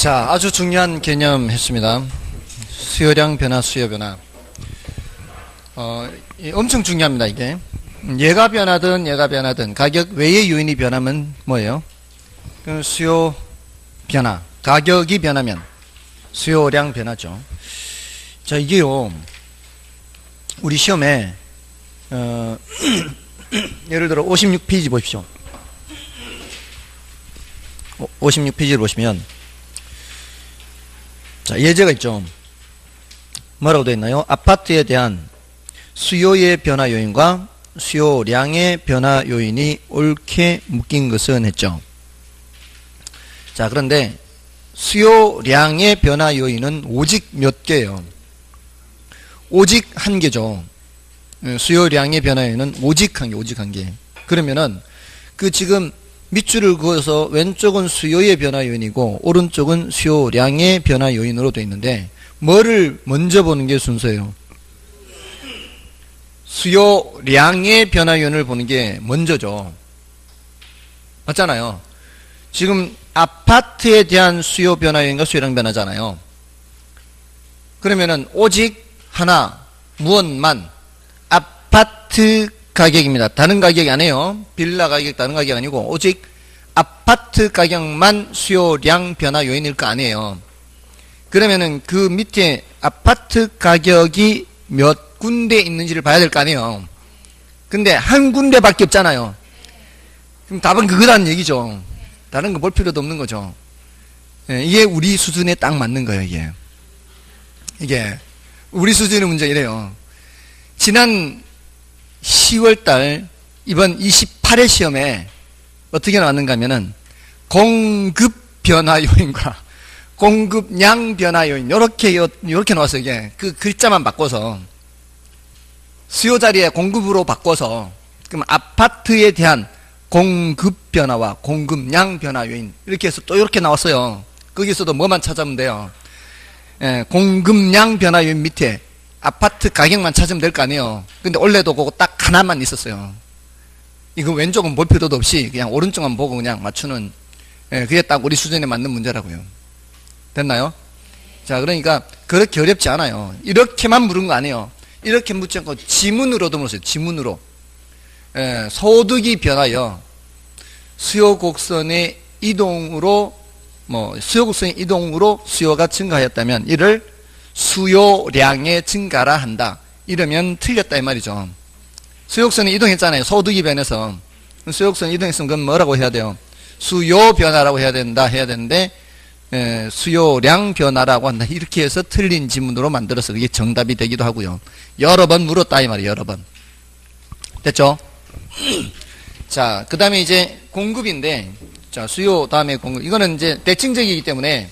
자, 아주 중요한 개념 했습니다. 수요량 변화, 수요 변화. 엄청 중요합니다, 이게. 얘가 변하든 가격 외의 요인이 변하면 뭐예요? 수요 변화. 가격이 변하면 수요량 변하죠. 자, 이게요, 우리 시험에, 예를 들어 56페이지 보십시오. 56페이지를 보시면, 자, 예제가 있죠. 뭐라고 되어 있나요? 아파트에 대한 수요의 변화 요인과 수요량의 변화 요인이 옳게 묶인 것은 했죠. 자, 그런데 수요량의 변화 요인은 오직 몇 개예요? 오직 한 개죠. 수요량의 변화 요인은 오직 한 개. 그러면은 그 지금 밑줄을 그어서 왼쪽은 수요의 변화 요인이고 오른쪽은 수요량의 변화 요인으로 되어 있는데 뭐를 먼저 보는 게 순서예요? 수요량의 변화 요인을 보는 게 먼저죠. 맞잖아요. 지금 아파트에 대한 수요 변화 요인과 수요량 변화잖아요. 그러면은 오직 하나, 무엇만? 아파트 가격입니다. 다른 가격이 아니에요. 빌라 가격 다른 가격이 아니고 오직 아파트 가격만 수요량 변화 요인일 거 아니에요. 그러면은 그 밑에 아파트 가격이 몇 군데 있는지를 봐야 될 거 아니에요. 근데 한 군데밖에 없잖아요. 그럼 답은 그거라는 얘기죠. 다른 거 볼 필요도 없는 거죠. 이게 우리 수준에 딱 맞는 거예요. 이게 우리 수준의 문제 이래요. 지난 10월달 이번 28회 시험에 어떻게 나왔는가 하면은 공급 변화 요인과 공급량 변화 요인 요렇게 나왔어요. 이게 그 글자만 바꿔서 수요 자리에 공급으로 바꿔서 그럼 아파트에 대한 공급 변화와 공급량 변화 요인 이렇게 해서 또 이렇게 나왔어요. 거기서도 뭐만 찾으면 돼요? 공급량 변화 요인 밑에 아파트 가격만 찾으면 될 거 아니에요. 근데 원래도 그거 딱 하나만 있었어요. 이거 왼쪽은 볼 필요도 없이 그냥 오른쪽만 보고 그냥 맞추는, 그게 딱 우리 수준에 맞는 문제라고요. 됐나요? 자, 그러니까 그렇게 어렵지 않아요. 이렇게만 물은 거 아니에요. 이렇게 묻지 않고 지문으로도 물었어요. 지문으로. 소득이 변하여 수요 곡선의 이동으로 수요 곡선의 이동으로 수요가 증가하였다면 이를 수요량의 증가라 한다. 이러면 틀렸다 이 말이죠. 수요곡선이 이동했잖아요. 소득이 변해서. 수요곡선이 이동했으면 그건 뭐라고 해야 돼요? 수요 변화라고 해야 되는데 수요량 변화라고 한다. 이렇게 해서 틀린 지문으로 만들어서 그게 정답이 되기도 하고요. 여러 번 물었다 이 말이에요. 여러 번. 됐죠? 자, 그 다음에 이제 공급인데, 자, 수요 다음에 공급. 이거는 이제 대칭적이기 때문에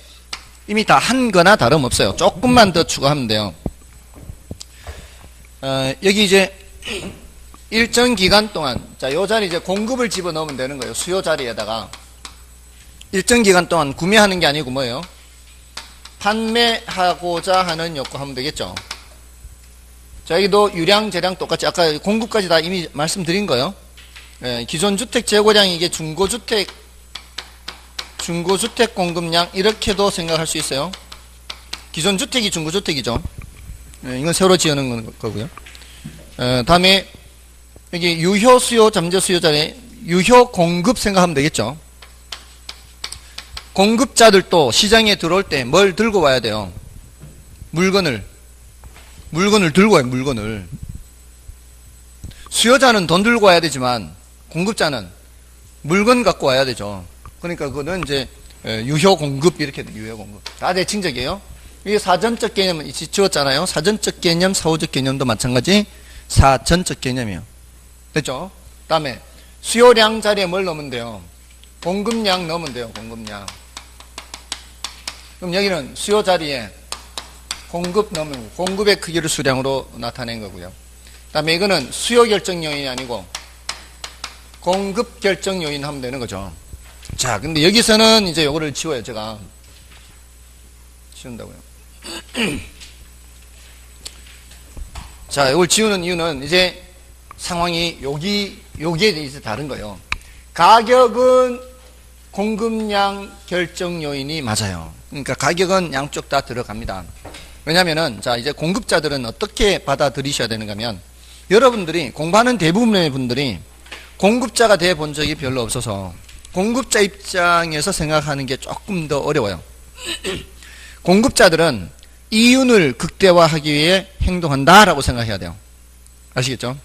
이미 다 한 거나 다름없어요. 조금만 더 추가하면 돼요. 여기 이제 일정 기간 동안, 자, 요 자리 이제 공급을 집어넣으면 되는 거예요. 수요 자리에다가. 일정 기간 동안 구매하는 게 아니고 뭐예요? 판매하고자 하는 욕구 하면 되겠죠. 자, 여기도 유량, 재량 똑같이 아까 공급까지 다 이미 말씀드린 거예요. 기존 주택 재고량이 이게 중고주택 공급량 이렇게도 생각할 수 있어요. 기존 주택이 중고주택이죠. 이건 새로 지어놓은 거고요. 다음에 여기 유효 수요, 잠재 수요 자리에 유효 공급 생각하면 되겠죠. 공급자들도 시장에 들어올 때 뭘 들고 와야 돼요? 물건을 들고 와요. 물건을. 수요자는 돈 들고 와야 되지만 공급자는 물건 갖고 와야 되죠. 그러니까 그거는 이제 유효 공급 이렇게 돼. 유효 공급. 다 대칭적이에요. 이게 사전적 개념은 지웠잖아요. 사전적 개념, 사후적 개념도 마찬가지 사전적 개념이에요. 됐죠? 다음에 수요량 자리에 뭘 넣으면 돼요? 공급량 넣으면 돼요. 공급량. 그럼 여기는 수요 자리에 공급 넣으면 공급의 크기를 수량으로 나타낸 거고요. 다음에 이거는 수요 결정 요인이 아니고 공급 결정 요인 하면 되는 거죠. 자, 근데 여기서는 이제 요거를 지워요. 제가 지운다고요. 자, 이걸 지우는 이유는 이제 상황이 여기에 이제 다른 거예요. 가격은 공급량 결정 요인이 맞아요. 그러니까 가격은 양쪽 다 들어갑니다. 왜냐면은, 자, 이제 공급자들은 어떻게 받아들이셔야 되는가 하면, 여러분들이, 공부하는 대부분의 분들이 공급자가 돼 본 적이 별로 없어서, 공급자 입장에서 생각하는 게 조금 더 어려워요. 공급자들은 이윤을 극대화하기 위해 행동한다라고 생각해야 돼요. 아시겠죠?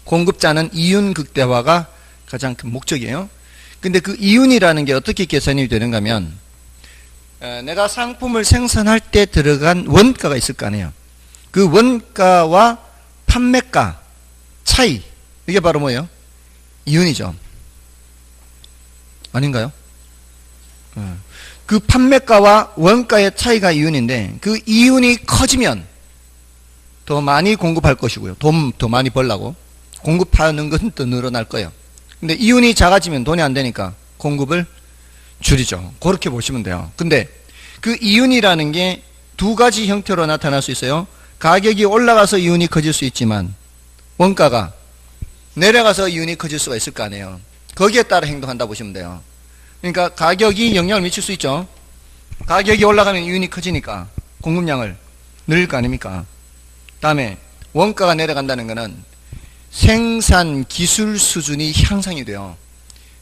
공급자는 이윤 극대화가 가장 큰 목적이에요. 근데 그 이윤이라는 게 어떻게 계산이 되는가 하면, 내가 상품을 생산할 때 들어간 원가가 있을 거 아니에요. 그 원가와 판매가 차이, 이게 바로 뭐예요? 이윤이죠. 아닌가요? 그 판매가와 원가의 차이가 이윤인데, 그 이윤이 커지면 더 많이 공급할 것이고요. 돈 더 많이 벌라고 공급하는 건 더 늘어날 거예요. 근데 이윤이 작아지면 돈이 안 되니까 공급을 줄이죠. 그렇게 보시면 돼요. 근데 그 이윤이라는 게 두 가지 형태로 나타날 수 있어요. 가격이 올라가서 이윤이 커질 수 있지만, 원가가 내려가서 이윤이 커질 수가 있을 거 아니에요. 거기에 따라 행동한다 보시면 돼요. 그러니까 가격이 영향을 미칠 수 있죠. 가격이 올라가면 이윤이 커지니까 공급량을 늘릴 거 아닙니까? 다음에 원가가 내려간다는 것은 생산 기술 수준이 향상이 돼요.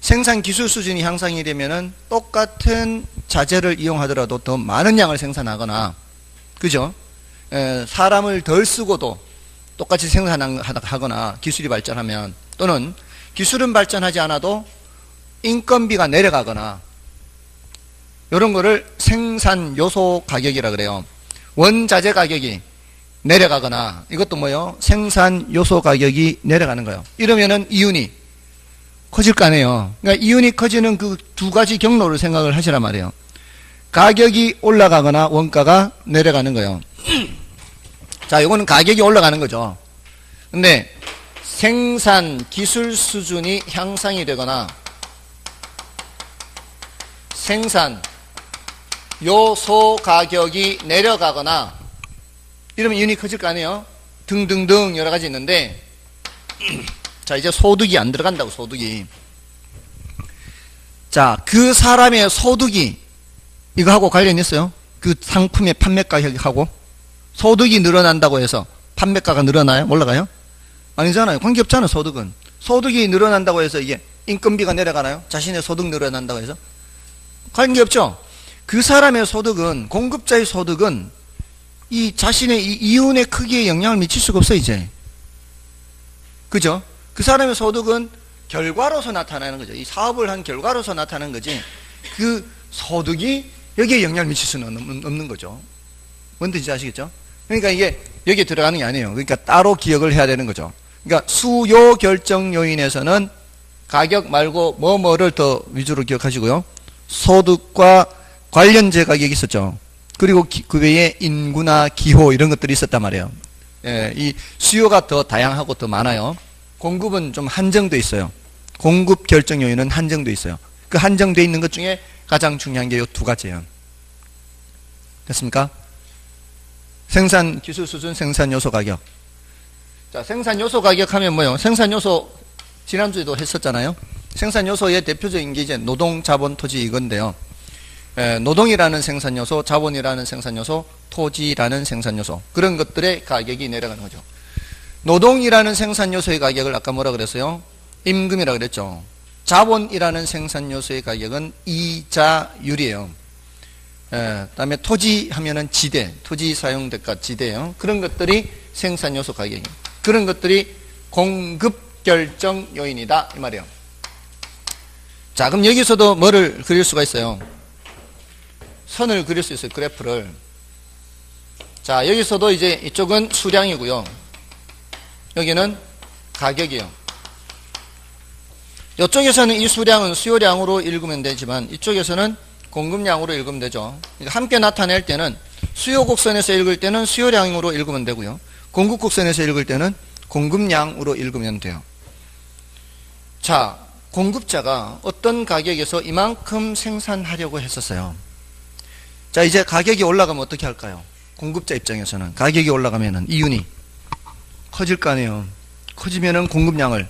생산 기술 수준이 향상이 되면은 똑같은 자재를 이용하더라도 더 많은 양을 생산하거나, 그죠? 사람을 덜 쓰고도 똑같이 생산하거나 기술이 발전하면, 또는 기술은 발전하지 않아도 인건비가 내려가거나, 이런 거를 생산 요소 가격이라 그래요. 원자재 가격이 내려가거나, 이것도 뭐예요? 생산 요소 가격이 내려가는 거예요. 이러면은 이윤이 커질 거 아니에요. 그러니까 이윤이 커지는 그 두 가지 경로를 생각을 하시란 말이에요. 가격이 올라가거나 원가가 내려가는 거예요. 자, 이거는 가격이 올라가는 거죠. 근데 생산 기술 수준이 향상이 되거나 생산 요소 가격이 내려가거나 이러면 이윤이 커질 거 아니에요? 등등등 여러 가지 있는데, 자, 이제 소득이 안 들어간다고, 소득이. 자, 그 사람의 소득이 이거하고 관련이 있어요? 그 상품의 판매 가격하고? 소득이 늘어난다고 해서 판매가가 늘어나요? 올라가요? 아니잖아요. 관계없잖아요, 소득은. 소득이 늘어난다고 해서 이게 인건비가 내려가나요? 자신의 소득 늘어난다고 해서? 관계없죠? 그 사람의 소득은, 공급자의 소득은 이 자신의 이 이윤의 크기에 영향을 미칠 수가 없어, 이제. 그죠? 그 사람의 소득은 결과로서 나타나는 거죠. 이 사업을 한 결과로서 나타나는 거지, 그 소득이 여기에 영향을 미칠 수는 없는 거죠. 뭔 뜻인지 아시겠죠? 그러니까 이게 여기에 들어가는 게 아니에요. 그러니까 따로 기억을 해야 되는 거죠. 그러니까 수요 결정 요인에서는 가격 말고 뭐뭐를 더 위주로 기억하시고요. 소득과 관련제 가격이 있었죠. 그리고 그 외에 인구나 기호 이런 것들이 있었단 말이에요. 예, 이 수요가 더 다양하고 더 많아요. 공급은 좀 한정돼 있어요. 공급 결정 요인은 한정돼 있어요. 그 한정돼 있는 것 중에 가장 중요한 게 이 두 가지예요. 됐습니까? 생산 기술 수준, 생산 요소 가격. 자, 생산 요소 가격 하면 뭐예요? 생산 요소 지난주에도 했었잖아요. 생산 요소의 대표적인 게 이제 노동, 자본, 토지 이건데요. 노동이라는 생산 요소, 자본이라는 생산 요소, 토지라는 생산 요소, 그런 것들의 가격이 내려가는 거죠. 노동이라는 생산 요소의 가격을 아까 뭐라 그랬어요? 임금이라 그랬죠. 자본이라는 생산 요소의 가격은 이자율이에요. 그다음에 토지 하면은 지대, 토지 사용 대가 지대요. 그런 것들이 생산 요소 가격이에요. 그런 것들이 공급 결정 요인이다 이 말이에요. 자, 그럼 여기서도 뭐를 그릴 수가 있어요? 선을 그릴 수 있어요. 그래프를. 자, 여기서도 이제 이쪽은 수량이고요. 여기는 가격이에요. 이쪽에서는 이 수량은 수요량으로 읽으면 되지만 이쪽에서는 공급량으로 읽으면 되죠. 그러니까 함께 나타낼 때는 수요 곡선에서 읽을 때는 수요량으로 읽으면 되고요. 공급 곡선에서 읽을 때는 공급량으로 읽으면 돼요. 자, 공급자가 어떤 가격에서 이만큼 생산하려고 했었어요. 자, 이제 가격이 올라가면 어떻게 할까요? 공급자 입장에서는 가격이 올라가면은 이윤이 커질 거 아니에요. 커지면은 공급량을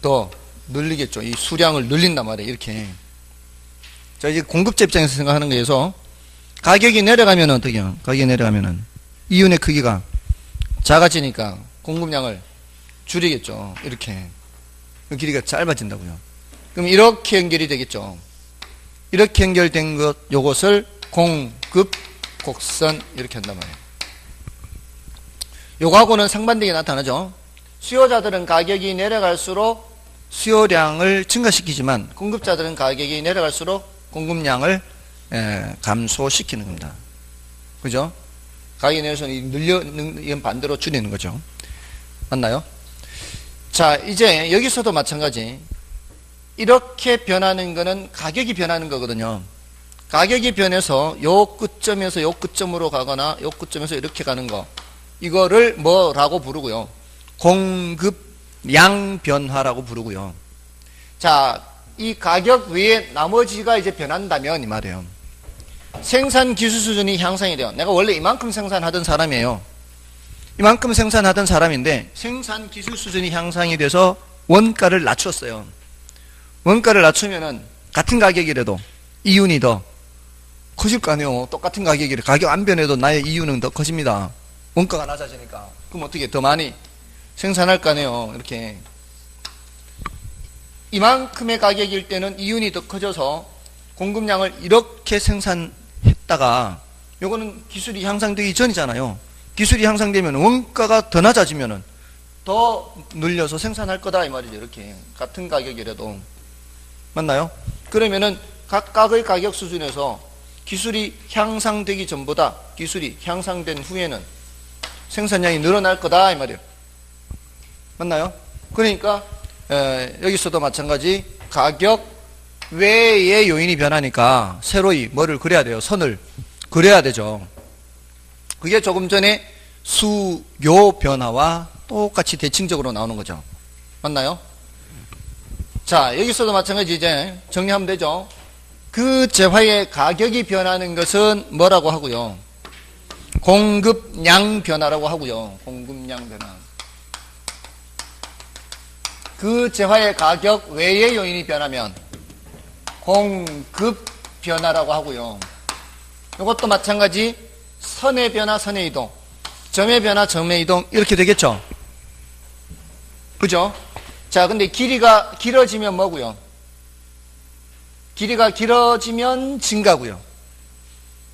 더 늘리겠죠. 이 수량을 늘린단 말이에요. 이렇게. 자, 이제 공급자 입장에서 생각하는 거에서 가격이 내려가면 어떻게 해요? 가격이 내려가면은 이윤의 크기가 작아지니까 공급량을 줄이겠죠. 이렇게. 그 길이가 짧아진다고요. 그럼 이렇게 연결이 되겠죠. 이렇게 연결된 것, 요것을 공급 곡선 이렇게 한단 말이에요. 요거하고는 상반되게 나타나죠. 수요자들은 가격이 내려갈수록 수요량을 증가시키지만 공급자들은 가격이 내려갈수록 공급량을 감소시키는 겁니다. 그죠? 가격이 내려서 이건 반대로 줄이는 거죠. 맞나요? 자, 이제 여기서도 마찬가지. 이렇게 변하는 거는 가격이 변하는 거거든요. 가격이 변해서 요 끝점에서 요 끝점으로 가거나 요 끝점에서 이렇게 가는 거. 이거를 뭐라고 부르고요. 공급량 변화라고 부르고요. 자, 이 가격 외에 나머지가 이제 변한다면 이 말이에요. 생산 기술 수준이 향상이 돼요. 내가 원래 이만큼 생산하던 사람이에요. 이만큼 생산하던 사람인데 생산 기술 수준이 향상이 돼서 원가를 낮췄어요. 원가를 낮추면은 같은 가격이라도 이윤이 더 커질 거 아니에요. 똑같은 가격이래. 가격 안 변해도 나의 이윤은 더 커집니다. 원가가 낮아지니까. 그럼 어떻게 더 많이 생산할 거 아니에요. 이렇게. 이만큼의 가격일 때는 이윤이 더 커져서 공급량을 이렇게 생산했다가 요거는 기술이 향상되기 전이잖아요. 기술이 향상되면 원가가 더 낮아지면은 더 늘려서 생산할 거다 이 말이죠. 이렇게 같은 가격이라도. 맞나요? 그러면은 각각의 가격 수준에서 기술이 향상되기 전보다 기술이 향상된 후에는 생산량이 늘어날 거다 이 말이에요. 맞나요? 그러니까 여기서도 마찬가지 가격 외의 요인이 변하니까 새로이 뭐를 그려야 돼요? 선을 그려야 되죠. 그게 조금 전에 수요 변화와 똑같이 대칭적으로 나오는 거죠. 맞나요? 자, 여기서도 마찬가지 이제 정리하면 되죠. 그 재화의 가격이 변하는 것은 뭐라고 하고요? 공급량 변화라고 하고요. 공급량 변화. 그 재화의 가격 외의 요인이 변하면 공급 변화라고 하고요. 이것도 마찬가지 선의 변화, 선의 이동, 점의 변화, 점의 이동 이렇게 되겠죠. 그죠? 자, 근데 길이가 길어지면 뭐고요? 길이가 길어지면 증가고요.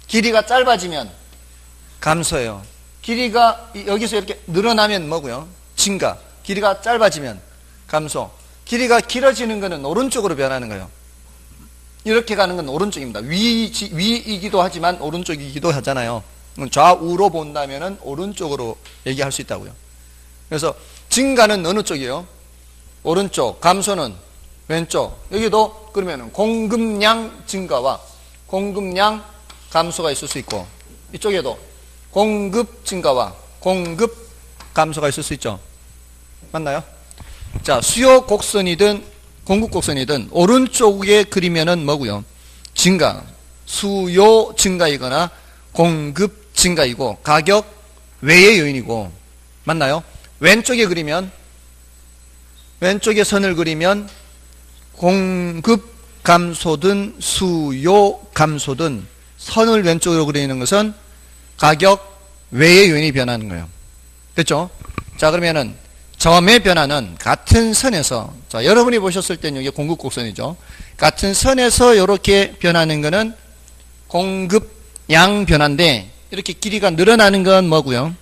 길이가 짧아지면 감소예요. 길이가 여기서 이렇게 늘어나면 뭐고요? 증가. 길이가 짧아지면 감소. 길이가 길어지는 것은 오른쪽으로 변하는 거예요. 이렇게 가는 건 오른쪽입니다. 위이기도 하지만 오른쪽이기도 하잖아요. 좌우로 본다면은 오른쪽으로 얘기할 수 있다고요. 그래서 증가는 어느 쪽이에요? 오른쪽. 감소는 왼쪽. 여기도 그러면은 공급량 증가와 공급량 감소가 있을 수 있고 이쪽에도 공급 증가와 공급 감소가 있을 수 있죠. 맞나요? 자, 수요 곡선이든 공급 곡선이든 오른쪽에 그리면은 뭐고요? 증가, 수요 증가이거나 공급 증가이고 가격 외의 요인이고 맞나요? 왼쪽에 그리면 왼쪽에 선을 그리면 공급 감소든 수요 감소든 선을 왼쪽으로 그리는 것은 가격 외의 요인이 변하는 거예요. 됐죠? 자, 그러면은 점의 변화는 같은 선에서, 자, 여러분이 보셨을 때는 이게 공급 곡선이죠. 같은 선에서 이렇게 변하는 거는 공급량 변화인데 이렇게 길이가 늘어나는 건 뭐고요?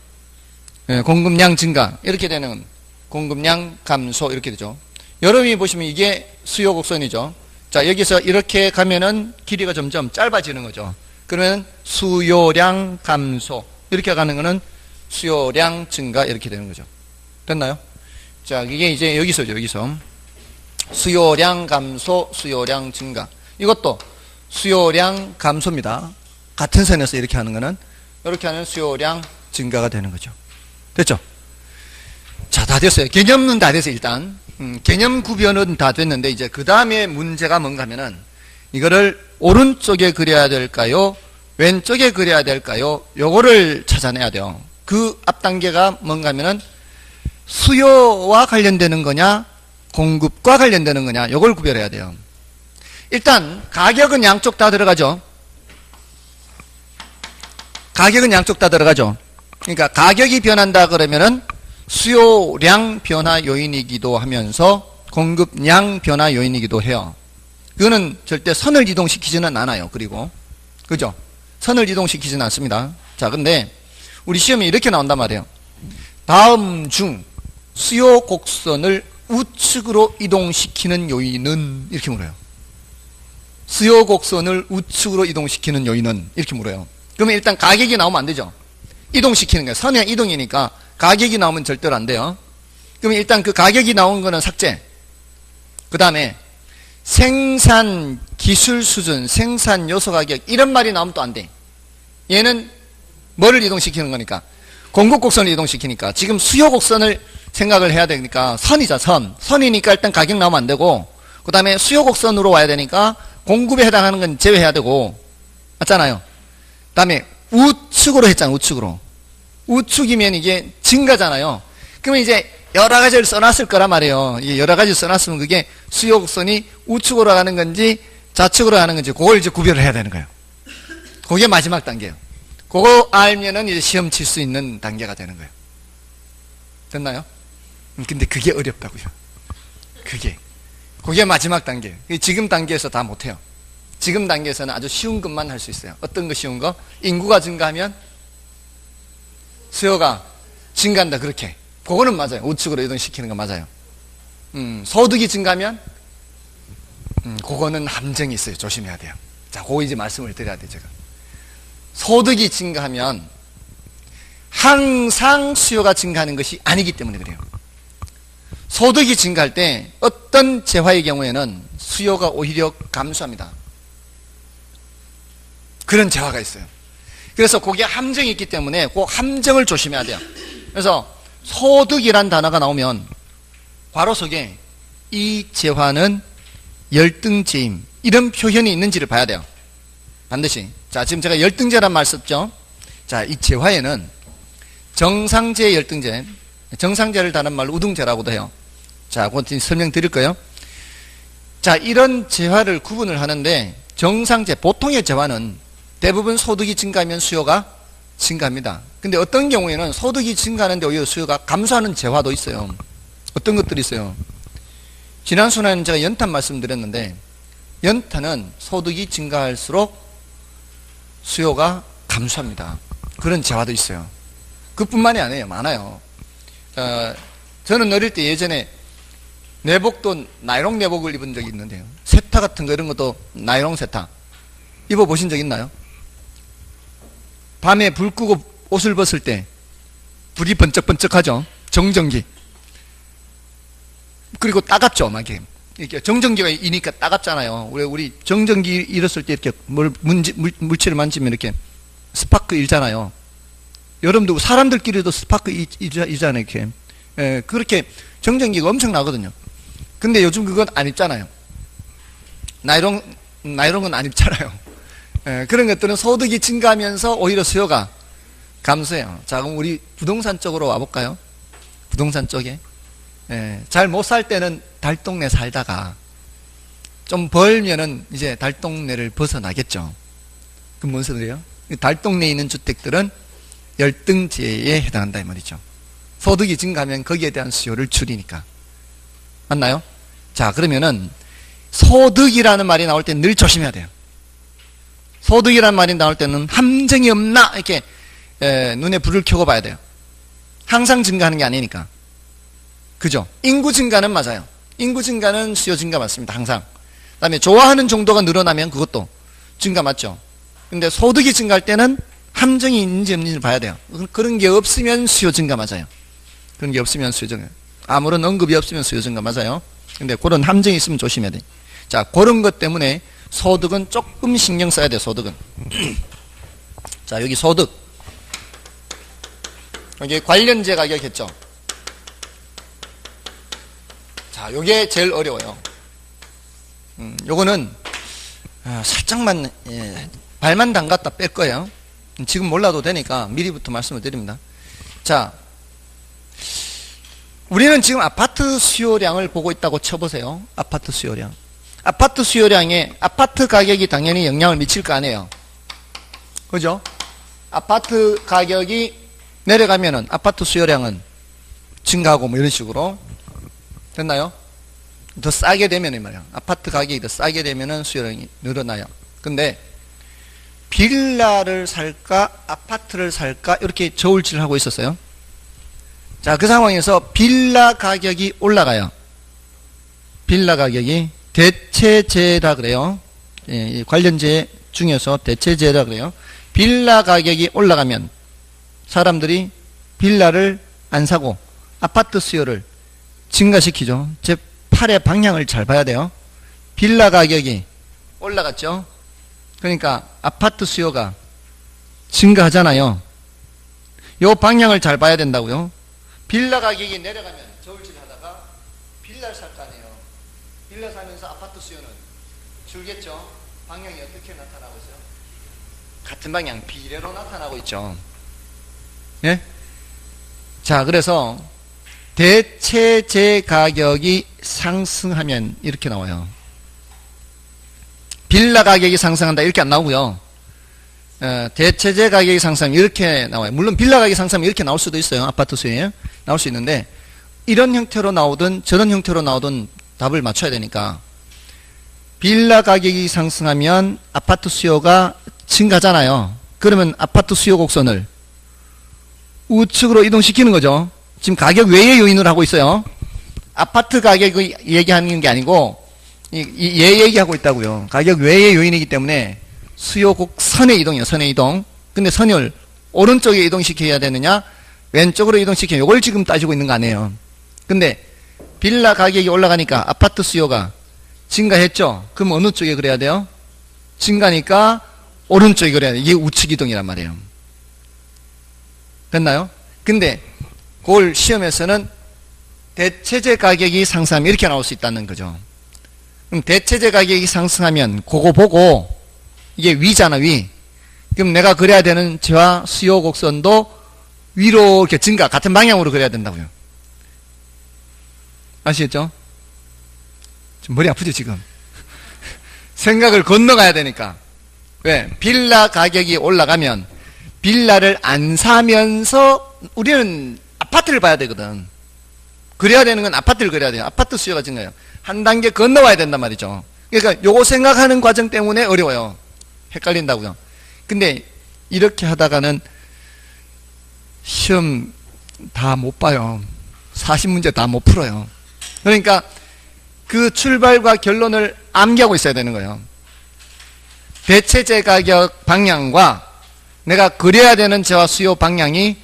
공급량 증가 이렇게 되는 공급량 감소 이렇게 되죠. 여러분이 보시면 이게 수요 곡선이죠. 자, 여기서 이렇게 가면은 길이가 점점 짧아지는 거죠. 그러면 수요량 감소 이렇게 가는 거는 수요량 증가 이렇게 되는 거죠. 됐나요? 자, 이게 이제 여기서죠. 여기서 수요량 감소, 수요량 증가. 이것도 수요량 감소입니다. 같은 선에서 이렇게 하는 거는 이렇게 하는 수요량 증가가 되는 거죠. 됐죠? 자, 다 됐어요. 개념은 다 됐어요. 일단 개념 구별은 다 됐는데 이제 그 다음에 문제가 뭔가 하면은 이거를 오른쪽에 그려야 될까요? 왼쪽에 그려야 될까요? 요거를 찾아내야 돼요. 그 앞 단계가 뭔가 하면은 수요와 관련되는 거냐 공급과 관련되는 거냐 요걸 구별해야 돼요. 일단 가격은 양쪽 다 들어가죠. 가격은 양쪽 다 들어가죠. 그러니까 가격이 변한다 그러면은 수요량 변화 요인이기도 하면서 공급량 변화 요인이기도 해요. 그거는 절대 선을 이동시키지는 않아요. 그리고 그죠? 선을 이동시키지는 않습니다. 자, 근데 우리 시험에 이렇게 나온단 말이에요. 다음 중 수요 곡선을 우측으로 이동시키는 요인은 이렇게 물어요. 수요 곡선을 우측으로 이동시키는 요인은 이렇게 물어요. 그러면 일단 가격이 나오면 안 되죠. 이동시키는 거예요. 선의 이동이니까 가격이 나오면 절대로 안 돼요. 그러면 일단 그 가격이 나온 거는 삭제. 그 다음에 생산 기술 수준, 생산 요소 가격 이런 말이 나오면 또 안 돼. 얘는 뭐를 이동시키는 거니까? 공급 곡선을 이동시키니까 지금 수요 곡선을 생각을 해야 되니까 선이자 선. 선이니까 일단 가격 나오면 안 되고 그 다음에 수요 곡선으로 와야 되니까 공급에 해당하는 건 제외해야 되고 맞잖아요. 그 다음에 우측으로 했잖아. 우측으로. 우측이면 이게 증가잖아요. 그러면 이제 여러 가지를 써놨을 거란 말이에요. 여러 가지 써놨으면 그게 수요 곡선이 우측으로 가는 건지 좌측으로 가는 건지 그걸 이제 구별을 해야 되는 거예요. 그게 마지막 단계예요. 그거 알면은 이제 시험 칠 수 있는 단계가 되는 거예요. 됐나요? 근데 그게 어렵다고요. 그게 마지막 단계예요. 지금 단계에서 다 못해요. 지금 단계에서는 아주 쉬운 것만 할 수 있어요. 어떤 거 쉬운 거? 인구가 증가하면 수요가 증가한다. 그렇게. 그거는 맞아요. 우측으로 이동시키는 거 맞아요. 소득이 증가하면 그거는 함정이 있어요. 조심해야 돼요. 자, 그거 이제 말씀을 드려야 돼요. 제가. 소득이 증가하면 항상 수요가 증가하는 것이 아니기 때문에 그래요. 소득이 증가할 때 어떤 재화의 경우에는 수요가 오히려 감소합니다. 그런 재화가 있어요. 그래서 거기에 함정이 있기 때문에 그 함정을 조심해야 돼요. 그래서 소득이란 단어가 나오면 괄호 속에 이 재화는 열등제임 이런 표현이 있는지를 봐야 돼요. 반드시. 자, 지금 제가 열등제란 말 썼죠. 자, 이 재화에는 정상제 열등제, 정상제를 다른 말로 우등제라고도 해요. 자, 그것 설명드릴 거예요. 자, 이런 재화를 구분을 하는데 정상제, 보통의 재화는 대부분 소득이 증가하면 수요가 증가합니다. 근데 어떤 경우에는 소득이 증가하는데 오히려 수요가 감소하는 재화도 있어요. 어떤 것들이 있어요? 지난 시간에는 제가 연탄 말씀드렸는데 연탄은 소득이 증가할수록 수요가 감소합니다. 그런 재화도 있어요. 그뿐만이 아니에요. 많아요. 저는 어릴 때 예전에 내복도 나이롱 내복을 입은 적이 있는데요. 세타 같은 거 이런 것도 나이롱 세타 입어보신 적 있나요? 밤에 불 끄고 옷을 벗을 때 불이 번쩍번쩍하죠. 정전기. 그리고 따갑죠. 막 이렇게 정전기가 이니까 따갑잖아요. 우리 정전기 일었을 때 이렇게 물체를 만지면 이렇게 스파크 일잖아요. 여러분도 사람들끼리도 스파크 일잖아요. 이렇게. 그렇게 정전기가 엄청 나거든요. 근데 요즘 그건 안 입잖아요. 나이롱은 안 입잖아요. 그런 것들은 소득이 증가하면서 오히려 수요가 감소해요. 자, 그럼 우리 부동산 쪽으로 와볼까요? 부동산 쪽에. 잘 못 살 때는 달동네 살다가 좀 벌면은 이제 달동네를 벗어나겠죠. 그럼 뭔 소리예요? 달동네에 있는 주택들은 열등제에 해당한다 이 말이죠. 소득이 증가하면 거기에 대한 수요를 줄이니까. 맞나요? 자, 그러면은 소득이라는 말이 나올 때 늘 조심해야 돼요. 소득이라는 말이 나올 때는 함정이 없나 이렇게 눈에 불을 켜고 봐야 돼요. 항상 증가하는 게 아니니까. 그죠? 인구 증가는 맞아요. 인구 증가는 수요 증가 맞습니다. 항상. 그 다음에 좋아하는 정도가 늘어나면 그것도 증가 맞죠. 근데 소득이 증가할 때는 함정이 있는지 없는지를 봐야 돼요. 그런 게 없으면 수요 증가 맞아요. 그런 게 없으면 수요 증가. 아무런 언급이 없으면 수요 증가 맞아요. 근데 그런 함정이 있으면 조심해야 돼. 자, 그런 것 때문에 소득은 조금 신경 써야 돼. 소득은. 자, 여기 소득. 여기 관련제 가격 했죠. 자, 요게 제일 어려워요. 요거는 살짝만 발만 담갔다 뺄 거예요. 지금 몰라도 되니까 미리부터 말씀을 드립니다. 자, 우리는 지금 아파트 수요량을 보고 있다고 쳐보세요. 아파트 수요량. 아파트 수요량에 아파트 가격이 당연히 영향을 미칠 거 아니에요. 그죠? 아파트 가격이 내려가면은 아파트 수요량은 증가하고 뭐 이런 식으로. 됐나요? 더 싸게 되면은 말이야. 아파트 가격이 더 싸게 되면은 수요량이 늘어나요. 근데 빌라를 살까 아파트를 살까 이렇게 저울질을 하고 있었어요. 자, 그 상황에서 빌라 가격이 올라가요. 빌라 가격이 대체재라 그래요. 예, 관련재 중에서 대체재라 그래요. 빌라 가격이 올라가면 사람들이 빌라를 안 사고 아파트 수요를 증가시키죠. 제 팔의 방향을 잘 봐야 돼요. 빌라 가격이 올라갔죠. 그러니까 아파트 수요가 증가하잖아요. 요 방향을 잘 봐야 된다고요. 빌라 가격이 내려가면 저울질 하다가 빌라를 살 거 아니에요. 빌라 사면서 아파트 수요는 줄겠죠. 방향이 어떻게 나타나고 있어요? 같은 방향, 비례로 나타나고 있죠. 예? 자, 그래서 대체재 가격이 상승하면 이렇게 나와요. 빌라 가격이 상승한다 이렇게 안 나오고요. 대체재 가격이 상승하면 이렇게 나와요. 물론 빌라 가격이 상승하면 이렇게 나올 수도 있어요. 아파트 수요에 나올 수 있는데 이런 형태로 나오든 저런 형태로 나오든 답을 맞춰야 되니까 빌라 가격이 상승하면 아파트 수요가 증가하잖아요. 그러면 아파트 수요 곡선을 우측으로 이동시키는 거죠. 지금 가격 외의 요인을 하고 있어요. 아파트 가격을 얘기하는 게 아니고 얘 얘기하고 있다고요. 가격 외의 요인이기 때문에 수요 곡선의 이동이에요. 선의 이동. 근데 선을 오른쪽에 이동시켜야 되느냐 왼쪽으로 이동시켜야 이걸 지금 따지고 있는 거 아니에요. 근데 빌라 가격이 올라가니까 아파트 수요가 증가했죠. 그럼 어느 쪽에 그래야 돼요? 증가니까 오른쪽에 그래야 돼요. 이게 우측 이동이란 말이에요. 됐나요? 근데 그걸 시험에서는 대체재 가격이 상승하면 이렇게 나올 수 있다는 거죠. 그럼 대체재 가격이 상승하면 그거 보고 이게 위잖아, 위. 그럼 내가 그려야 되는 재화 수요 곡선도 위로 이렇게 증가, 같은 방향으로 그려야 된다고요. 아시겠죠? 지금 머리 아프죠, 지금? 생각을 건너가야 되니까. 왜? 빌라 가격이 올라가면 빌라를 안 사면서 우리는 아파트를 봐야 되거든. 그래야 되는 건 아파트를 그려야 돼요. 아파트 수요가 증가해요. 한 단계 건너와야 된단 말이죠. 그러니까 요거 생각하는 과정 때문에 어려워요. 헷갈린다고요. 근데 이렇게 하다가는 시험 다 못 봐요. 40문제 다 못 풀어요. 그러니까 그 출발과 결론을 암기하고 있어야 되는 거예요. 대체재 가격 방향과 내가 그려야 되는 재화 수요 방향이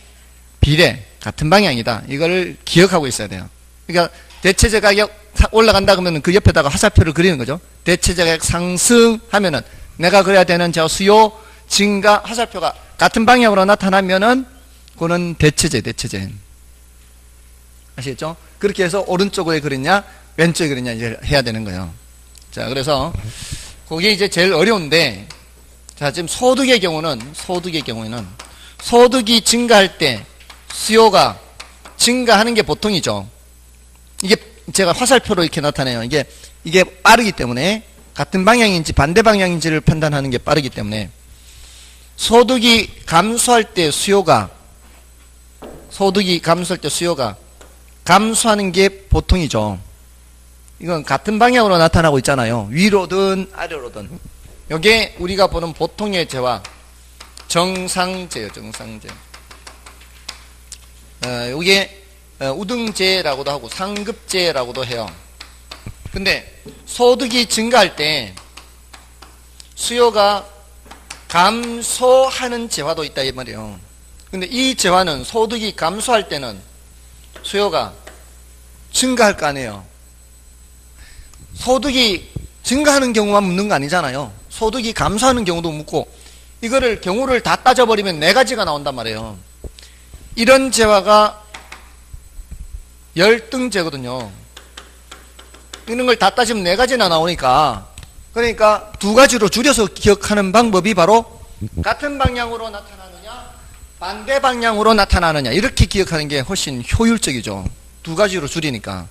비례, 같은 방향이다. 이거를 기억하고 있어야 돼요. 그러니까 대체재 가격 올라간다 그러면 그 옆에다가 화살표를 그리는 거죠. 대체재 가격 상승하면은 내가 그려야 되는 재화 수요 증가 화살표가 같은 방향으로 나타나면은 그거는 대체재. 아시겠죠? 그렇게 해서 오른쪽에 그리냐 왼쪽에 그리냐 이제 해야 되는 거예요. 자, 그래서 그게 이제 제일 어려운데, 자, 지금 소득의 경우는 소득이 증가할 때 수요가 증가하는 게 보통이죠. 이게 제가 화살표로 이렇게 나타내요. 이게 빠르기 때문에 같은 방향인지 반대 방향인지를 판단하는 게 빠르기 때문에 소득이 감소할 때 수요가 감소하는 게 보통이죠. 이건 같은 방향으로 나타나고 있잖아요. 위로든 아래로든. 이게 우리가 보는 보통의 재화 정상재예요. 정상재. 이게 우등재라고도 하고 상급재라고도 해요. 근데 소득이 증가할 때 수요가 감소하는 재화도 있다 이 말이에요. 근데 이 재화는 소득이 감소할 때는 수요가 증가할 거 아니에요. 소득이 증가하는 경우만 묻는 거 아니잖아요. 소득이 감소하는 경우도 묻고, 이거를 경우를 다 따져버리면 네 가지가 나온단 말이에요. 이런 재화가 열등재거든요. 이런 걸 다 따지면 네 가지나 나오니까, 그러니까 두 가지로 줄여서 기억하는 방법이 바로 같은 방향으로 나타나느냐 반대 방향으로 나타나느냐 이렇게 기억하는 게 훨씬 효율적이죠. 두 가지로 줄이니까.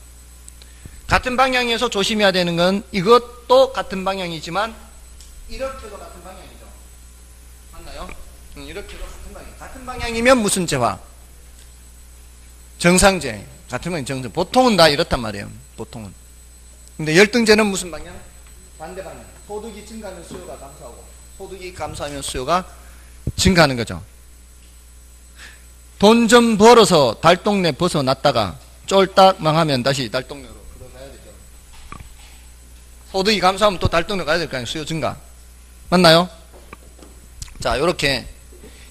같은 방향에서 조심해야 되는 건 이것도 같은 방향이지만 이렇게도 같은 방향이죠. 맞나요? 이렇게도 같은 방향. 같은 방향이면 무슨 재화? 정상재. 같은 방향 정상. 보통은 다 이렇단 말이에요. 보통은. 근데 열등제는 무슨 방향? 반대 방향. 소득이 증가하면 수요가 감소하고 소득이 감소하면 수요가 증가하는 거죠. 돈 좀 벌어서 달동네 벗어났다가 쫄딱 망하면 다시 달동네로 들어가야 되죠. 소득이 감소하면 또 달동네 가야 될 거 아니에요. 수요 증가. 맞나요? 자, 요렇게.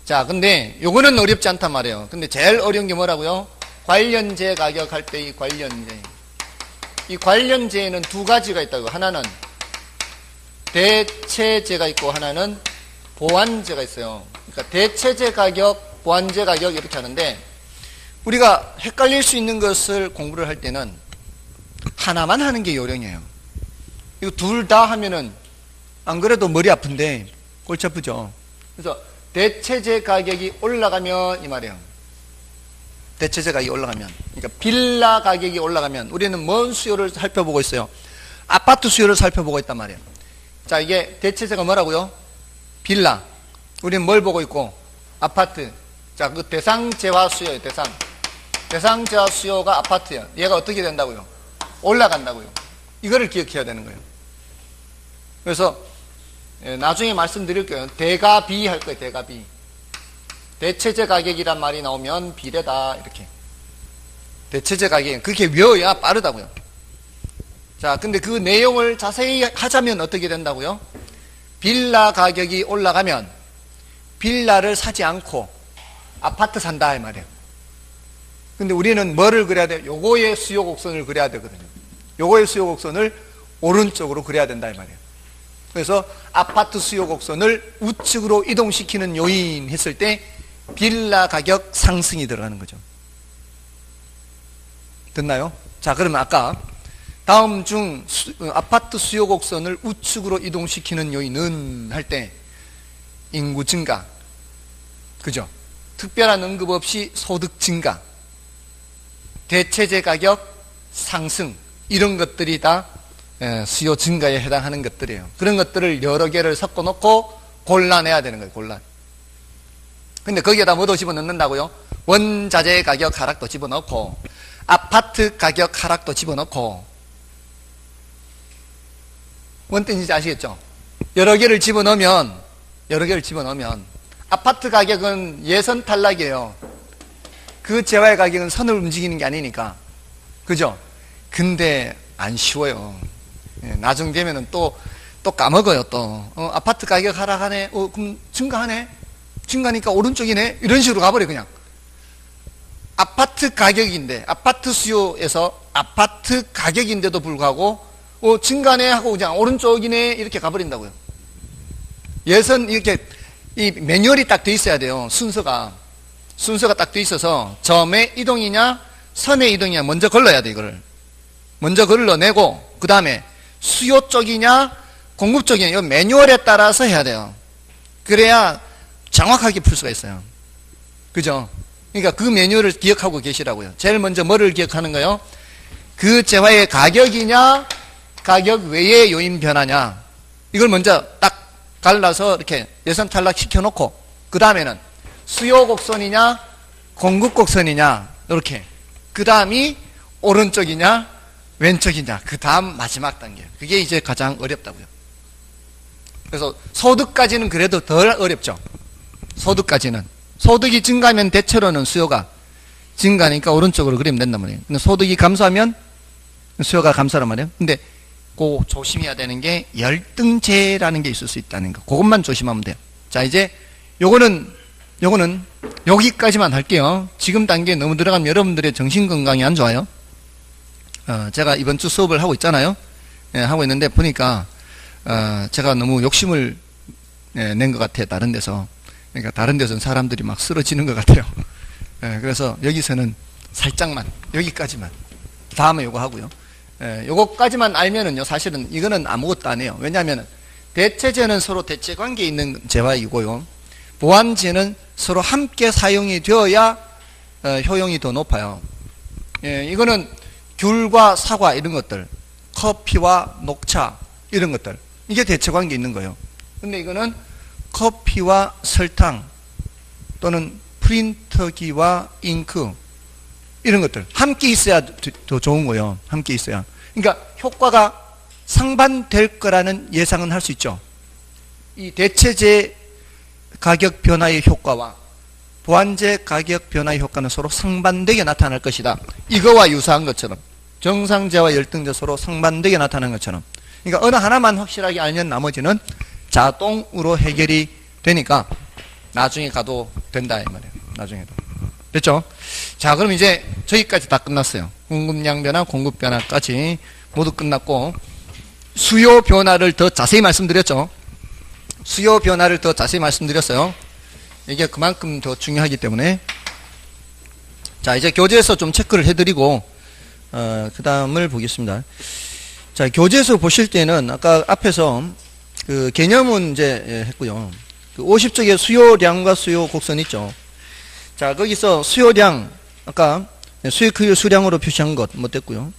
자, 근데 요거는 어렵지 않단 말이에요. 근데 제일 어려운 게 뭐라고요? 관련제 가격 할 때 이 관련제. 이 관련제에는 두 가지가 있다고. 하나는 대체제가 있고 하나는 보완제가 있어요. 그러니까 대체제 가격, 보완제 가격 이렇게 하는데 우리가 헷갈릴 수 있는 것을 공부를 할 때는 하나만 하는 게 요령이에요. 이거 둘 다 하면은 안 그래도 머리 아픈데 골치 아프죠. 그래서 대체제 가격이 올라가면 이 말이에요. 대체제 가격이 올라가면, 그러니까 빌라 가격이 올라가면 우리는 뭔 수요를 살펴보고 있어요? 아파트 수요를 살펴보고 있단 말이에요. 자, 이게 대체제가 뭐라고요? 빌라. 우리는 뭘 보고 있고? 아파트. 자, 그 대상재화 수요예요. 대상재화 수요가 아파트예요. 얘가 어떻게 된다고요? 올라간다고요. 이거를 기억해야 되는 거예요. 그래서 나중에 말씀드릴게요. 대가비 할 거예요. 대가비. 대체제 가격이란 말이 나오면 비례다 이렇게. 대체제 가격 그렇게 외워야 빠르다고요. 자, 근데 그 내용을 자세히 하자면 어떻게 된다고요? 빌라 가격이 올라가면 빌라를 사지 않고 아파트 산다 이 말이에요. 근데 우리는 뭐를 그려야 돼요? 요거의 수요 곡선을 그려야 되거든요. 요거의 수요 곡선을 오른쪽으로 그려야 된다 이 말이에요. 그래서 아파트 수요 곡선을 우측으로 이동시키는 요인 했을 때 빌라 가격 상승이 들어가는 거죠. 됐나요? 자, 그러면 아까 다음 중 아파트 수요 곡선을 우측으로 이동시키는 요인은 할 때 인구 증가, 그죠? 특별한 언급 없이 소득 증가, 대체제 가격 상승, 이런 것들이 다 수요 증가에 해당하는 것들이에요. 그런 것들을 여러 개를 섞어 놓고 골라내야 되는 거예요. 골라. 근데 거기에다 뭐도 집어넣는다고요? 원자재 가격 하락도 집어넣고 아파트 가격 하락도 집어넣고. 뭔 뜻인지 아시겠죠? 여러 개를 집어넣으면 아파트 가격은 예선 탈락이에요. 그 재화의 가격은 선을 움직이는 게 아니니까. 그죠? 근데 안 쉬워요. 나중 되면은 또 까먹어요. 아파트 가격 하락하네. 그럼 증가하네. 증가니까 오른쪽이네. 이런 식으로 가버려 그냥. 아파트 가격인데, 아파트 수요에서 아파트 가격인데도 불구하고 증가네 하고 그냥 오른쪽이네 이렇게 가버린다고요. 예선 이렇게 이 매뉴얼이 딱 돼 있어야 돼요. 순서가 딱 돼 있어서 점의 이동이냐 선의 이동이냐 먼저 걸러야 돼. 이거를 먼저 걸러내고 그 다음에 수요 쪽이냐 공급 쪽이냐 이 매뉴얼에 따라서 해야 돼요. 그래야 정확하게 풀 수가 있어요. 그죠? 그러니까 그 매뉴얼을 기억하고 계시라고요. 제일 먼저 뭐를 기억하는 거예요? 그 재화의 가격이냐 가격 외의 요인 변화냐, 이걸 먼저 딱 갈라서 이렇게 예선 탈락 시켜놓고 그 다음에는 수요 곡선이냐 공급 곡선이냐 이렇게, 그 다음이 오른쪽이냐 왼쪽이냐, 그 다음 마지막 단계. 그게 이제 가장 어렵다고요. 그래서 소득까지는 그래도 덜 어렵죠. 소득까지는. 소득이 증가하면 대체로는 수요가 증가하니까 오른쪽으로 그리면 된단 말이에요. 근데 소득이 감소하면 수요가 감소란 말이에요. 근데 꼭 조심해야 되는 게 열등제라는 게 있을 수 있다는 거. 그것만 조심하면 돼요. 자, 이제 요거는 여기까지만 할게요. 지금 단계에 너무 들어가면 여러분들의 정신건강이 안 좋아요. 제가 이번 주 수업을 하고 있잖아요. 하고 있는데 보니까 제가 너무 욕심을 낸 것 같아요. 다른 데서. 그러니까 다른 데서는 사람들이 막 쓰러지는 것 같아요. 그래서 여기서는 살짝만, 여기까지만. 다음에 요거 하고요. 요거까지만 알면은요, 사실은 이거는 아무것도 아니에요. 왜냐하면 대체제는 서로 대체 관계에 있는 재화이고요. 보완제는 서로 함께 사용이 되어야 효용이 더 높아요. 이거는 귤과 사과 이런 것들, 커피와 녹차 이런 것들, 이게 대체관계 있는 거예요. 근데 이거는 커피와 설탕 또는 프린터기와 잉크 이런 것들 함께 있어야 더 좋은 거예요. 함께 있어야. 그러니까 효과가 상반될 거라는 예상은 할 수 있죠. 이 대체제 가격 변화의 효과와 보완제 가격 변화의 효과는 서로 상반되게 나타날 것이다. 이거와 유사한 것처럼 정상제와 열등제 서로 상반되게 나타나는 것처럼, 그러니까 어느 하나만 확실하게 알면 나머지는 자동으로 해결이 되니까 나중에 가도 된다 이 말이에요. 나중에도. 됐죠? 자, 그럼 이제 저기까지 다 끝났어요. 공급량 변화, 공급 변화까지 모두 끝났고, 수요 변화를 더 자세히 말씀드렸죠. 수요 변화를 더 자세히 말씀드렸어요. 이게 그만큼 더 중요하기 때문에. 자, 이제 교재에서 좀 체크를 해드리고 그 다음을 보겠습니다. 자, 교재에서 보실 때는 아까 앞에서 그 개념은 이제 했고요. 그 50쪽에 수요량과 수요 곡선 있죠. 자, 거기서 수요량, 아까 수익 수량으로 표시한 것 뭐 됐고요.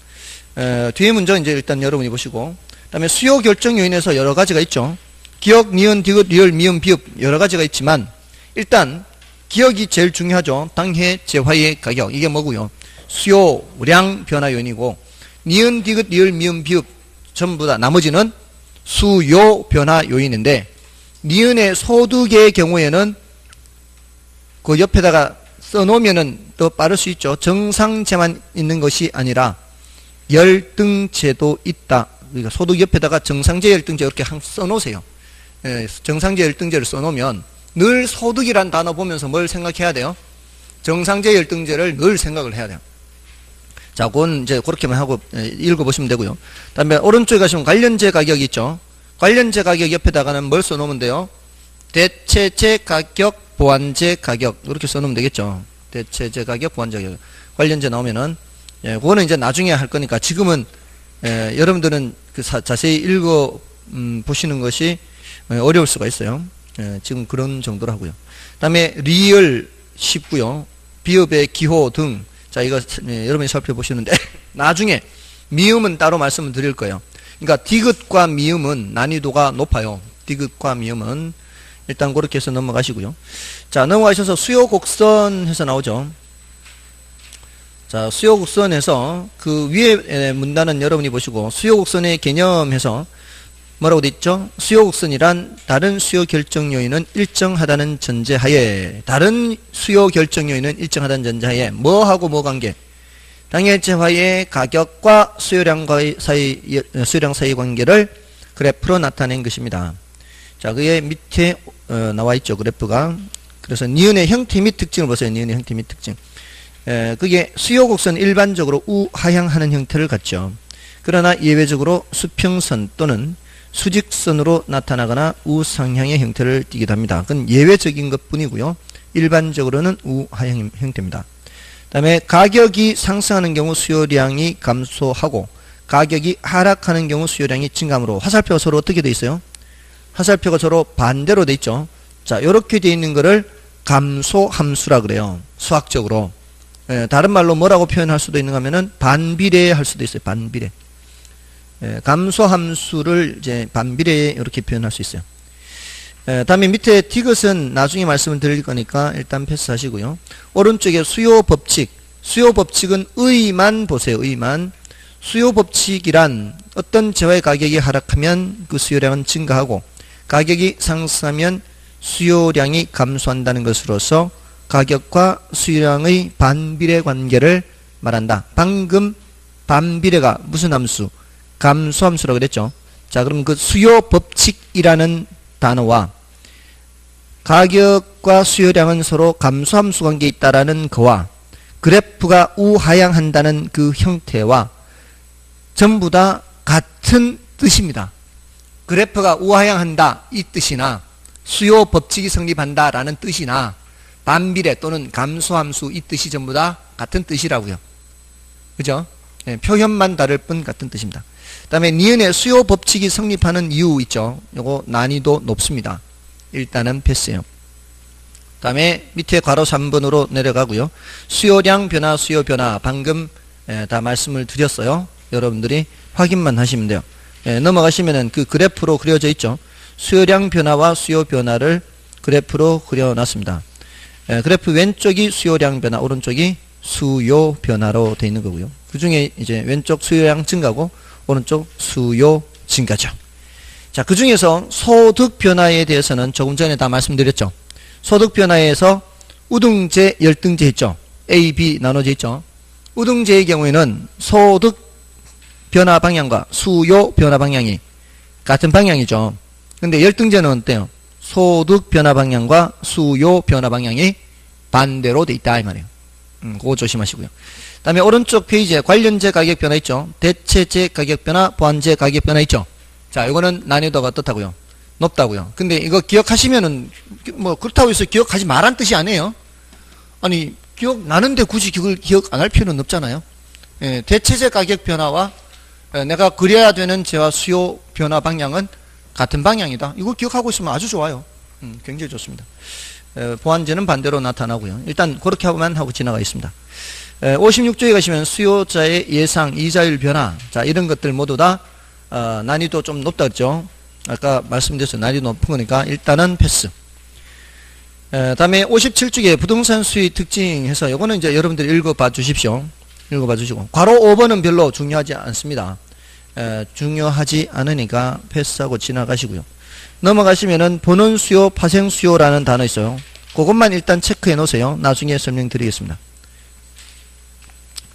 뒤에 문제 이제 일단 여러분이 보시고, 그 다음에 수요 결정 요인에서 여러 가지가 있죠. 기억, 니은, 디귿, 리을, 미음, 비읍 여러 가지가 있지만 일단 기억이 제일 중요하죠. 당해, 재화의 가격, 이게 뭐고요? 수요량 변화 요인이고, 니은, 디귿, 리을, 미음, 비읍 전부 다 나머지는 수요 변화 요인인데, 니은의 소득의 경우에는 그 옆에다가 써놓으면은 더 빠를 수 있죠. 정상제만 있는 것이 아니라 열등제도 있다. 그러니까 소득 옆에다가 정상제, 열등제 이렇게 써놓으세요. 정상제, 열등제를 써놓으면 늘 소득이란 단어 보면서 뭘 생각해야 돼요? 정상제, 열등제를 늘 생각을 해야 돼요. 자, 그건 이제 그렇게만 하고 읽어보시면 되고요. 그 다음에 오른쪽에 가시면 관련제 가격이 있죠. 관련제 가격 옆에다가는 뭘 써놓으면 돼요? 대체제 가격, 보완제 가격 이렇게 써놓으면 되겠죠. 대체제 가격, 보완제 가격. 관련제 나오면은 그거는 이제 나중에 할 거니까 지금은 여러분들은 그 자세히 읽어 보시는 것이 어려울 수가 있어요. 지금 그런 정도로 하고요. 그 다음에 리을 쉽고요. 비읍의 기호 등. 자, 이거 여러분이 살펴보시는데 나중에 미음은 따로 말씀을 드릴 거예요. 그러니까 디귿과 미음은 난이도가 높아요. 디귿과 미음은 일단 그렇게 해서 넘어가시고요. 자, 넘어가셔서 수요 곡선 해서 나오죠. 자, 수요 곡선에서 그 위에 문단은 여러분이 보시고, 수요 곡선의 개념에서 뭐라고 돼 있죠? 수요 곡선이란 다른 수요 결정 요인은 일정하다는 전제하에, 다른 수요 결정 요인은 일정하다는 전제하에 뭐하고 뭐 관계? 당해재화의 가격과 수요량 사이 관계를 그래프로 나타낸 것입니다. 자, 그게 밑에 나와 있죠, 그래프가. 그래서 니은의 형태 및 특징을 보세요. 니은의 형태 및 특징. 그게 수요 곡선 일반적으로 우하향하는 형태를 갖죠. 그러나 예외적으로 수평선 또는 수직선으로 나타나거나 우상향의 형태를 띠기도 합니다. 그건 예외적인 것 뿐이고요. 일반적으로는 우하향 형태입니다. 그 다음에 가격이 상승하는 경우 수요량이 감소하고 가격이 하락하는 경우 수요량이 증가하므로, 화살표가 서로 어떻게 되어 있어요? 화살표가 서로 반대로 되어 있죠. 자, 이렇게 되어 있는 거를 감소함수라 그래요. 수학적으로. 다른 말로 뭐라고 표현할 수도 있는가 하면은 반비례 할 수도 있어요. 반비례. 감소함수를 이제 반비례 이렇게 표현할 수 있어요. 다음에 밑에 디귿은 나중에 말씀을 드릴 거니까 일단 패스하시고요. 오른쪽에 수요 법칙. 수요 법칙은 의만 보세요. 의만. 수요 법칙이란 어떤 재화의 가격이 하락하면 그 수요량은 증가하고 가격이 상승하면 수요량이 감소한다는 것으로서 가격과 수요량의 반비례 관계를 말한다. 방금 반비례가 무슨 함수? 감소함수라고 그랬죠. 자, 그럼 그 수요 법칙이라는 단어와 가격과 수요량은 서로 감소함수 관계에 있다라는 거와 그래프가 우하향한다는 그 형태와 전부 다 같은 뜻입니다. 그래프가 우하향한다 이 뜻이나 수요 법칙이 성립한다 라는 뜻이나 반비례 또는 감소함수 이 뜻이 전부 다 같은 뜻이라고요. 그죠? 표현만 다를 뿐 같은 뜻입니다. 그 다음에 니은의 수요 법칙이 성립하는 이유 있죠. 요거 난이도 높습니다. 일단은 패스예요. 그 다음에 밑에 괄호 3번으로 내려가고요. 수요량 변화, 수요 변화. 방금 다 말씀을 드렸어요. 여러분들이 확인만 하시면 돼요. 넘어가시면은 그 그래프로 그려져 있죠. 수요량 변화와 수요 변화를 그래프로 그려놨습니다. 그래프 왼쪽이 수요량 변화, 오른쪽이 수요 변화로 되어 있는 거고요. 그 중에 이제 왼쪽 수요량 증가고 오른쪽 수요 증가죠. 자, 그 중에서 소득 변화에 대해서는 조금 전에 다 말씀드렸죠. 소득 변화에서 우등제, 열등제 있죠. A, B 나눠져 있죠. 우등제의 경우에는 소득 변화 방향과 수요 변화 방향이 같은 방향이죠. 근데 열등제는 어때요? 소득 변화 방향과 수요 변화 방향이 반대로 돼 있다 이 말이에요. 그거 조심하시고요. 그 다음에 오른쪽 페이지에 관련제 가격 변화 있죠. 대체제 가격 변화, 보완제 가격 변화 있죠. 자, 이거는 난이도가 어떻다고요? 높다고요. 근데 이거 기억하시면은 뭐 그렇다고 해서 기억하지 말란 뜻이 아니에요. 아니 기억나는데 굳이 그걸 기억 안 할 필요는 없잖아요. 대체제 가격 변화와 내가 그려야 되는 재화 수요 변화 방향은 같은 방향이다. 이거 기억하고 있으면 아주 좋아요. 굉장히 좋습니다. 보완제는 반대로 나타나고요. 일단 그렇게 하고만 하고 지나가 있습니다. 56쪽에 가시면 수요자의 예상 이자율 변화, 자 이런 것들 모두 다 난이도 좀 높다 그랬죠. 아까 말씀드렸어요. 난이도 높은 거니까 일단은 패스. 다음에 57쪽에 부동산 수익 특징 해서 요거는 이제 여러분들이 읽어봐 주십시오. 읽어봐 주시고 괄호 5번은 별로 중요하지 않습니다. 중요하지 않으니까 패스하고 지나가시고요. 넘어가시면은 본원 수요, 파생 수요라는 단어 있어요. 그것만 일단 체크해 놓으세요. 나중에 설명드리겠습니다.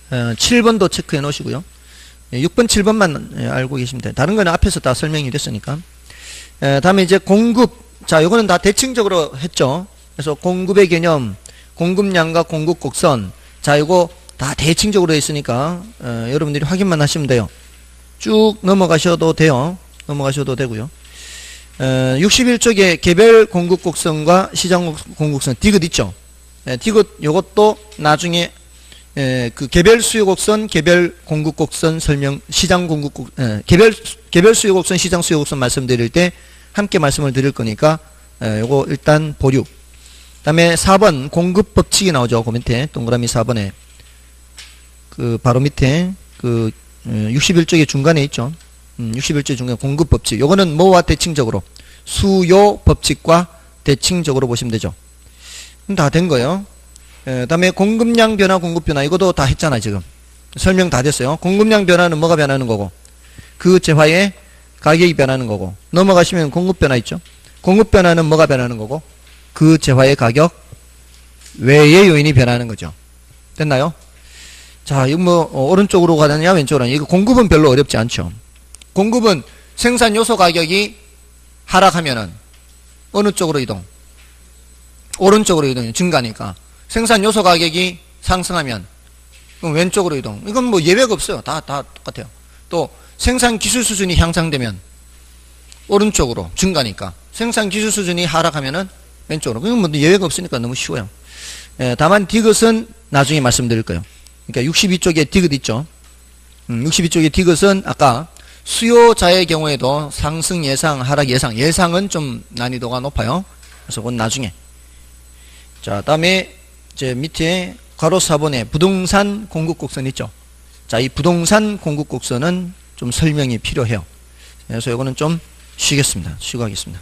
7번도 체크해 놓으시고요. 6번, 7번만 알고 계시면 돼요. 다른 거는 앞에서 다 설명이 됐으니까. 다음에 이제 공급. 자, 요거는 다 대칭적으로 했죠. 그래서 공급의 개념, 공급량과 공급 곡선. 자, 요거 다 대칭적으로 있으니까 여러분들이 확인만 하시면 돼요. 쭉 넘어가셔도 돼요. 넘어가셔도 되고요. 61쪽에 개별 공급 곡선과 시장 공급 곡선 디귿 있죠. 디귿 요것도 나중에 그 개별 수요 곡선, 개별 공급 곡선 설명, 시장 공급 곡, 개별 수요 곡선, 시장 수요 곡선 말씀드릴 때 함께 말씀을 드릴 거니까 요거 일단 보류. 그다음에 4번 공급 법칙이 나오죠. 그 밑에 동그라미 4번에 그 바로 밑에 그 61쪽의 중간에 있죠. 61쪽 중간에 공급 법칙. 요거는 뭐와 대칭적으로 수요 법칙과 대칭적으로 보시면 되죠. 다 된 거예요. 다음에 공급량 변화, 공급 변화 이것도 다 했잖아 지금. 설명 다 됐어요. 공급량 변화는 뭐가 변하는 거고 그 재화의 가격이 변하는 거고 넘어가시면 공급 변화 있죠. 공급 변화는 뭐가 변하는 거고 그 재화의 가격 외의 요인이 변하는 거죠. 됐나요? 자, 이거 뭐 오른쪽으로 가느냐 왼쪽으로 가느냐. 이거 공급은 별로 어렵지 않죠. 공급은 생산 요소 가격이 하락하면은 어느 쪽으로 이동? 오른쪽으로 이동이 증가니까. 생산 요소 가격이 상승하면 그럼 왼쪽으로 이동. 이건 뭐 예외가 없어요. 다 똑같아요. 또 생산 기술 수준이 향상되면 오른쪽으로 증가니까. 생산 기술 수준이 하락하면은 왼쪽으로. 그건 뭐 예외가 없으니까 너무 쉬워요. 다만 디귿은 나중에 말씀드릴 거예요. 그러니까 62쪽에 디귿 있죠. 62쪽에 디귿은 아까 수요자의 경우에도 상승 예상, 하락 예상. 예상은 좀 난이도가 높아요. 그래서 그건 나중에. 자, 다음에 이제 밑에 괄호 4번에 부동산 공급곡선 있죠. 자, 이 부동산 공급곡선은 좀 설명이 필요해요. 그래서 이거는 좀 쉬겠습니다. 쉬고 하겠습니다.